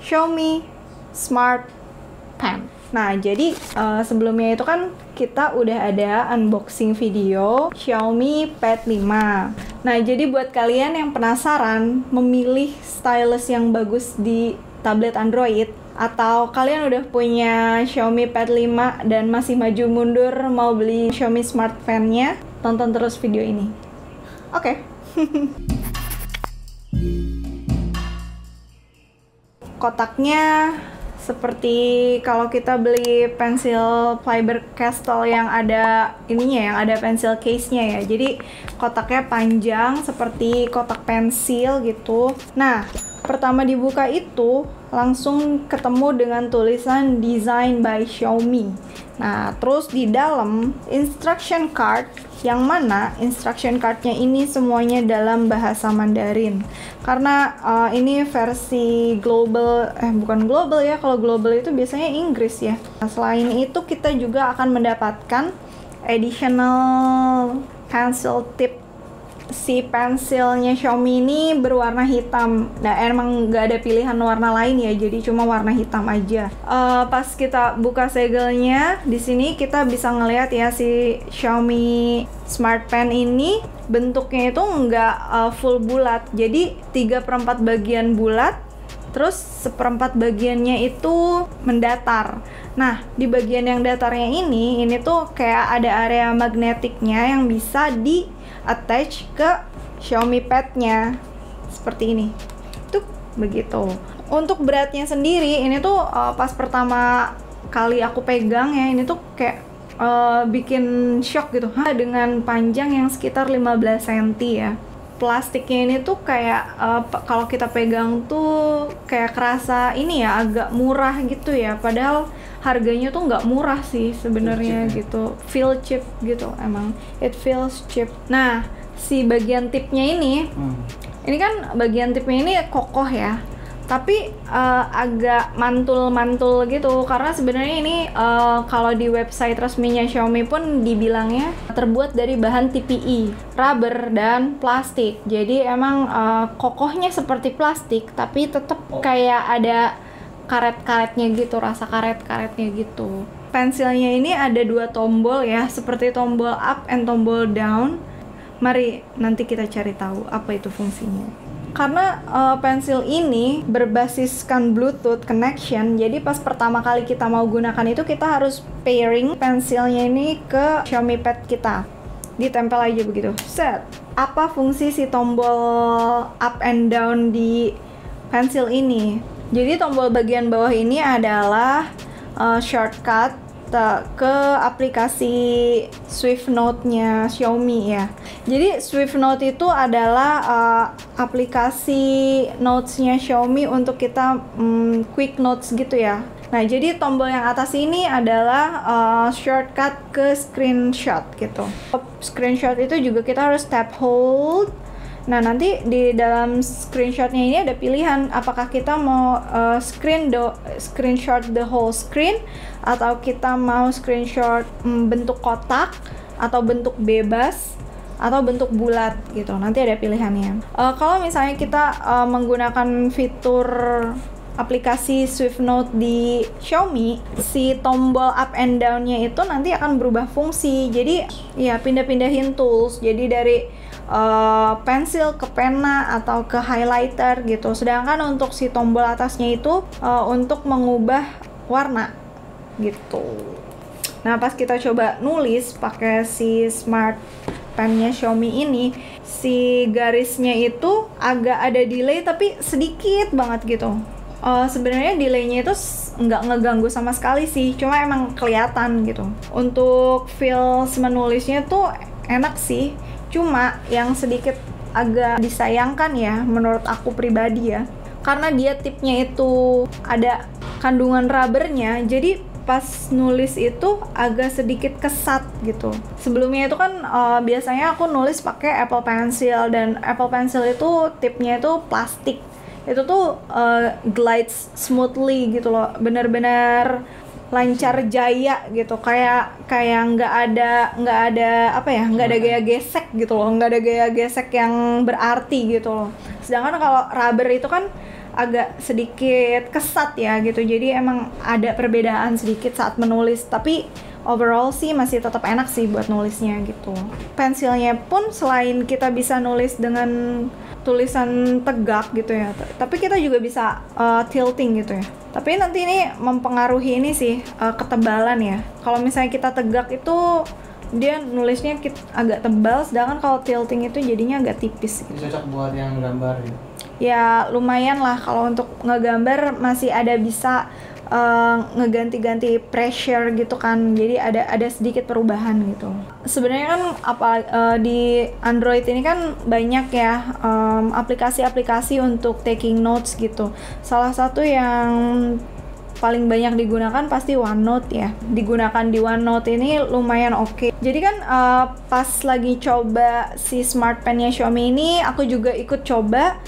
Xiaomi Smart Pen. Nah, jadi sebelumnya itu kan kita udah ada unboxing video Xiaomi Pad 5. Nah, jadi buat kalian yang penasaran memilih stylus yang bagus di tablet Android, atau kalian udah punya Xiaomi Pad 5 dan masih maju mundur mau beli Xiaomi Smart Pen-nya, tonton terus video ini. Oke. Kotaknya seperti kalau kita beli pensil Faber-Castell yang ada ininya, yang ada pensil case-nya ya. Jadi kotaknya panjang seperti kotak pensil gitu. Nah, pertama dibuka itu langsung ketemu dengan tulisan Design by Xiaomi. Nah, terus di dalam instruction card, yang mana instruction cardnya ini semuanya dalam bahasa Mandarin. Karena ini versi global, bukan global ya, kalau global itu biasanya Inggris ya. Nah, selain itu kita juga akan mendapatkan additional pencil tip. Si pensilnya Xiaomi ini berwarna hitam. Nah, emang nggak ada pilihan warna lain ya, jadi cuma warna hitam aja. Pas kita buka segelnya, di sini kita bisa ngelihat ya si Xiaomi Smart Pen ini bentuknya itu nggak full bulat. Jadi 3/4 bagian bulat, terus 1/4 bagiannya itu mendatar. Nah, di bagian yang datarnya ini tuh kayak ada area magnetiknya yang bisa di attach ke Xiaomi Pad-nya seperti ini. Tuh, begitu. Untuk beratnya sendiri, ini tuh pas pertama kali aku pegang ya, ini tuh kayak bikin shock gitu. Dengan panjang yang sekitar 15 cm ya. Plastiknya ini tuh kayak kalau kita pegang tuh kayak kerasa ini ya, agak murah gitu ya. Padahal harganya tuh nggak murah sih sebenarnya gitu. Feel cheap gitu, emang it feels cheap. Nah, si bagian tipnya ini kan bagian tipnya ini kokoh ya, tapi agak mantul-mantul gitu, karena sebenarnya ini kalau di website resminya Xiaomi pun dibilangnya terbuat dari bahan TPE, rubber dan plastik. Jadi emang kokohnya seperti plastik, tapi tetap kayak ada karet-karetnya gitu, rasa karet-karetnya gitu. Pensilnya ini ada 2 tombol ya, seperti tombol up and tombol down. Mari nanti kita cari tahu apa itu fungsinya. Karena pensil ini berbasiskan Bluetooth connection, jadi pas pertama kali kita mau gunakan itu kita harus pairing pensilnya ini ke Xiaomi Pad kita. Ditempel aja begitu. Set. Apa fungsi si tombol up and down di pensil ini? Jadi tombol bagian bawah ini adalah shortcut ke aplikasi Swift Note-nya Xiaomi ya. Jadi Swift Note itu adalah aplikasi notes-nya Xiaomi untuk kita quick notes gitu ya. Nah, jadi tombol yang atas ini adalah shortcut ke screenshot gitu. Screenshot itu juga kita harus tap hold. Nah, nanti di dalam screenshotnya ini ada pilihan apakah kita mau screenshot the whole screen, atau kita mau screenshot bentuk kotak, atau bentuk bebas, atau bentuk bulat gitu. Nanti ada pilihannya. Kalau misalnya kita menggunakan fitur aplikasi Swift Note di Xiaomi, si tombol up and down-nya itu nanti akan berubah fungsi. Jadi ya pindah-pindahin tools. Jadi dari pensil ke pena atau ke highlighter gitu. Sedangkan untuk si tombol atasnya itu untuk mengubah warna gitu. Nah, pas kita coba nulis pakai si Smart Pen-nya Xiaomi ini, si garisnya itu agak ada delay tapi sedikit banget gitu. Sebenarnya delaynya itu nggak ngeganggu sama sekali sih, cuma emang kelihatan gitu. Untuk feels menulisnya tuh enak sih, cuma yang sedikit agak disayangkan ya menurut aku pribadi ya, karena dia tipnya itu ada kandungan rubbernya, jadi pas nulis itu agak sedikit kesat gitu. Sebelumnya itu kan biasanya aku nulis pakai Apple Pencil, dan Apple Pencil itu tipnya itu plastik. Itu tuh glides smoothly gitu loh, bener-bener lancar jaya gitu, kayak nggak ada apa ya, nggak ada gaya gesek gitu loh, nggak ada gaya gesek yang berarti gitu loh. Sedangkan kalau rubber itu kan agak sedikit kesat ya gitu. Jadi emang ada perbedaan sedikit saat menulis, tapi overall sih masih tetap enak sih buat nulisnya gitu. Pensilnya pun selain kita bisa nulis dengan tulisan tegak gitu ya, tapi kita juga bisa tilting gitu ya. Tapi nanti ini mempengaruhi ini sih, ketebalan ya. Kalau misalnya kita tegak itu dia nulisnya agak tebal, sedangkan kalau tilting itu jadinya agak tipis gitu. Cocok buat yang gambar gitu. Ya lumayan lah, kalau untuk ngegambar masih ada bisa ngeganti-ganti pressure gitu kan, jadi ada sedikit perubahan gitu. Sebenarnya kan di Android ini kan banyak ya aplikasi-aplikasi untuk taking notes gitu. Salah satu yang paling banyak digunakan pasti OneNote ya. Digunakan di OneNote ini lumayan oke. Jadi kan pas lagi coba si Smart Pen-nya Xiaomi ini, aku juga ikut coba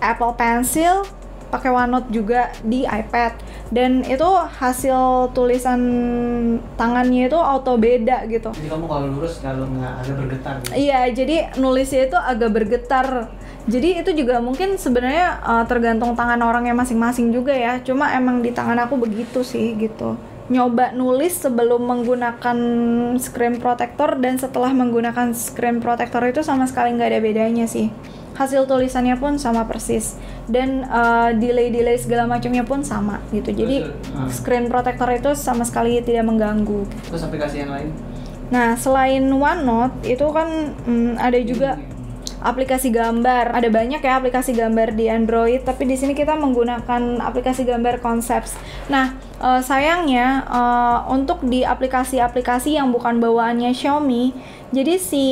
Apple Pencil pakai OneNote juga di iPad, dan itu hasil tulisan tangannya itu auto beda gitu. Jadi kamu kalau lurus kalau nggak agak bergetar gitu? Iya, jadi nulisnya itu agak bergetar. Jadi itu juga mungkin sebenarnya tergantung tangan orangnya masing-masing juga ya. Cuma emang di tangan aku begitu sih gitu. Nyoba nulis sebelum menggunakan screen protector dan setelah menggunakan screen protector itu sama sekali nggak ada bedanya sih. Hasil tulisannya pun sama persis, dan delay segala macamnya pun sama gitu. Jadi screen protector itu sama sekali tidak mengganggu. Terus aplikasi yang lain? Nah, selain OneNote itu kan ada juga aplikasi gambar. Ada banyak ya aplikasi gambar di Android, tapi di sini kita menggunakan aplikasi gambar Concepts. Nah, sayangnya untuk di aplikasi-aplikasi yang bukan bawaannya Xiaomi, jadi si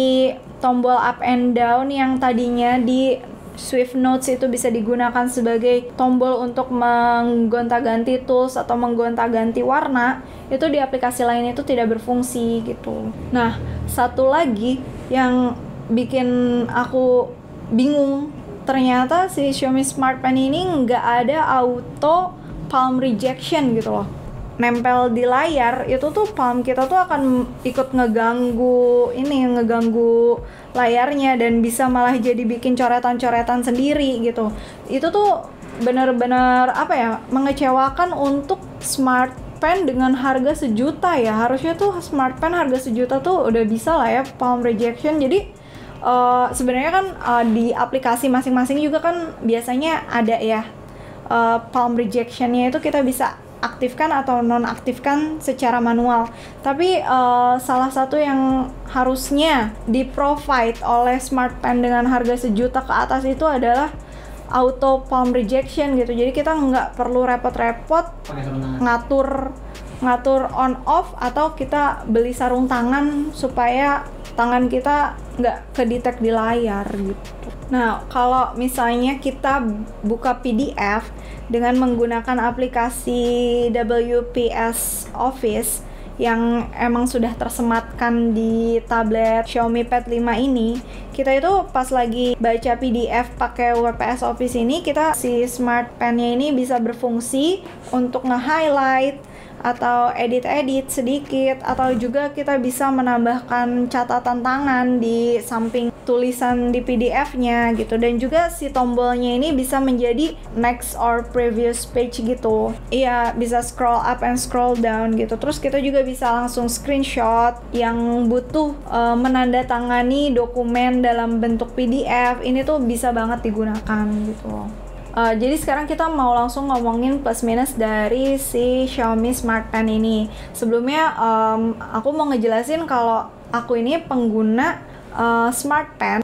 tombol up and down yang tadinya di Swift Notes itu bisa digunakan sebagai tombol untuk menggonta-ganti tools atau menggonta-ganti warna, itu di aplikasi lain itu tidak berfungsi gitu. Nah, satu lagi yang bikin aku bingung, ternyata si Xiaomi Smart Pen ini nggak ada auto palm rejection gitu loh. Nempel di layar itu tuh palm kita tuh akan ikut ngeganggu layarnya, dan bisa malah jadi bikin coretan-coretan sendiri gitu. Itu tuh bener-bener mengecewakan untuk Smart Pen dengan harga sejuta ya. Harusnya tuh Smart Pen harga sejuta tuh udah bisa lah ya palm rejection. Jadi sebenarnya kan di aplikasi masing-masing juga kan biasanya ada ya palm rejectionnya, itu kita bisa aktifkan atau nonaktifkan secara manual. Tapi salah satu yang harusnya di-provide oleh Smart Pen dengan harga sejuta ke atas itu adalah auto palm rejection gitu. Jadi kita nggak perlu repot-repot ngatur on off, atau kita beli sarung tangan supaya tangan kita nggak kedetek di layar gitu. Nah, kalau misalnya kita buka PDF dengan menggunakan aplikasi WPS Office yang emang sudah tersematkan di tablet Xiaomi Pad 5 ini, kita itu pas lagi baca PDF pakai WPS Office ini, si Smart Pen-nya ini bisa berfungsi untuk nge-highlight atau edit-edit sedikit, atau juga kita bisa menambahkan catatan tangan di samping tulisan di PDF-nya gitu. Dan juga si tombolnya ini bisa menjadi next or previous page gitu. Iya, bisa scroll up and scroll down gitu. Terus kita juga bisa langsung screenshot yang butuh menandatangani dokumen dalam bentuk PDF. Ini tuh bisa banget digunakan gitu. Jadi sekarang kita mau langsung ngomongin plus minus dari si Xiaomi Smart Pen ini. Sebelumnya aku mau ngejelasin kalau aku ini pengguna Smart Pen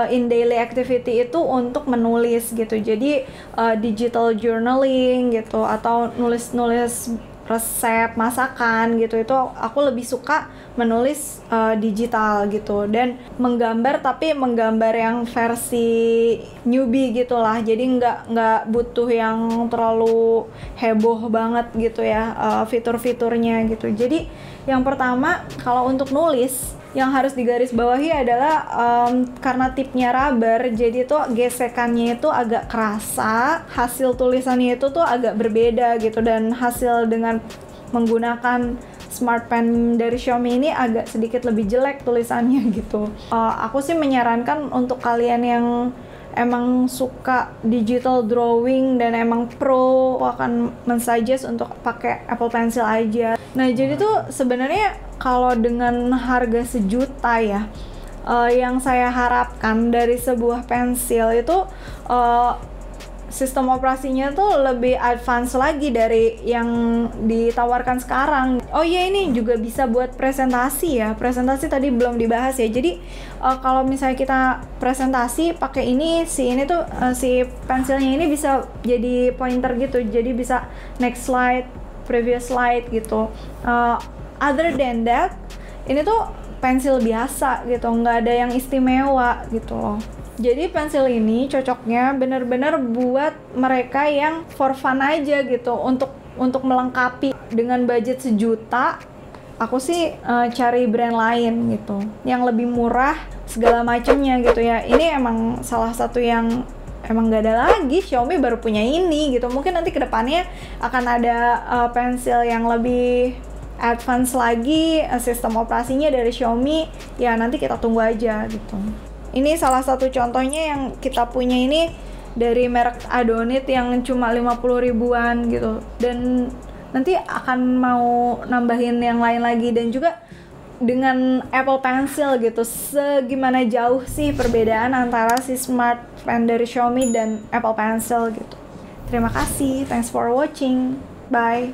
in daily activity itu untuk menulis gitu. Jadi digital journaling gitu, atau nulis-nulis resep masakan gitu, itu aku lebih suka menulis digital gitu, dan menggambar, tapi menggambar yang versi newbie gitulah. Jadi nggak butuh yang terlalu heboh banget gitu ya fitur-fiturnya gitu. Jadi yang pertama, kalau untuk nulis yang harus digarisbawahi adalah karena tipnya rubber, jadi tuh gesekannya itu agak kerasa, hasil tulisannya itu tuh agak berbeda gitu, dan hasil dengan menggunakan Smart Pen dari Xiaomi ini agak sedikit lebih jelek tulisannya gitu. Aku sih menyarankan untuk kalian yang emang suka digital drawing dan emang pro, akan mensuggest untuk pakai Apple Pencil aja. Nah, jadi tuh sebenarnya kalau dengan harga sejuta ya, yang saya harapkan dari sebuah pensil itu sistem operasinya tuh lebih advance lagi dari yang ditawarkan sekarang. Oh iya, ini juga bisa buat presentasi ya. Presentasi tadi belum dibahas ya. Jadi kalau misalnya kita presentasi pakai ini tuh si pensilnya ini bisa jadi pointer gitu. Jadi bisa next slide, previous slide gitu. Other than that, ini tuh pensil biasa gitu, nggak ada yang istimewa gitu loh. Jadi pensil ini cocoknya bener-bener buat mereka yang for fun aja gitu, untuk melengkapi. Dengan budget sejuta, aku sih cari brand lain gitu, yang lebih murah segala macamnya gitu ya. Ini emang salah satu yang emang nggak ada lagi, Xiaomi baru punya ini gitu. Mungkin nanti kedepannya akan ada pensil yang lebih advance lagi, sistem operasinya dari Xiaomi ya, nanti kita tunggu aja gitu. Ini salah satu contohnya yang kita punya ini dari merek Adonit yang cuma 50 ribuan gitu, dan nanti akan mau nambahin yang lain lagi. Dan juga dengan Apple Pencil gitu, segimana jauh sih perbedaan antara si Smart Pen dari Xiaomi dan Apple Pencil gitu. Terima kasih, thanks for watching, bye.